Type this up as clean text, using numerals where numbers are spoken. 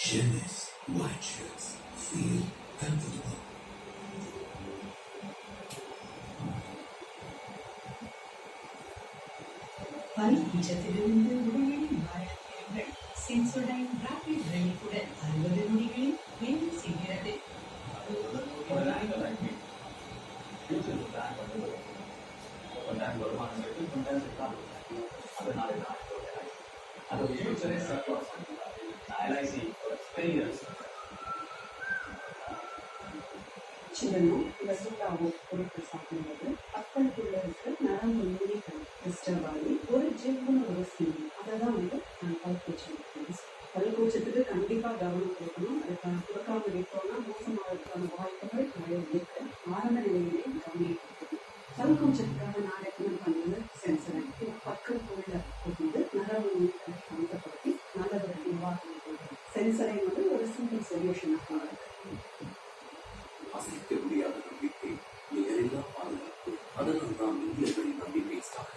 Chemist white shirts feel comfortable. பனிபீஜத்திலிருந்து உடலின் பாரங்கள் Sensodyne rapid ரெனிக்குடன் 60 நொடிகளில் வேலை செய்கிறது. சிவனும் வசூலாவோ பொருட்கள் சாப்பிடும்போது மக்களுக்குள்ள இருக்கிற நரம்பு நுனிகள் டிஸ்டர்ப் ஆகி ஒரு ஜில்லுன்னு ஒரு ஃபீல் அதை தான் நான் பல்கூச்சம். பல்கூச்சத்துக்கு கண்டிப்பாக கவனம் கொடுக்கணும். அதுக்கான கொடுக்காம விட்டோம்னா மோசமாகிறதுக்கான வாய்ப்புகள் நிறைய இருக்கு. ஆரம்ப நிலையிலே கவனிக்கணும். பல்கூச்சத்துக்காக நான் ரெக்கமெண்ட் பண்ணது சென்சரன். இது பக்கத்துக்குள்ள புகுந்து நரம்பு நுனிகளை சமந்தப்படுத்தி நல்ல ஒரு நிர்வாகம் கொடுக்கும். சென்சரை ஒரு சிம்பிள் சொல்யூஷனாக இருக்கு. அசைக்க முடியாத நம்பிக்கை, நிகரில்லா பாதுகாப்பு. அதனால் தான் இந்தியர்களின் நம்பிக்கை ஸ்டாக்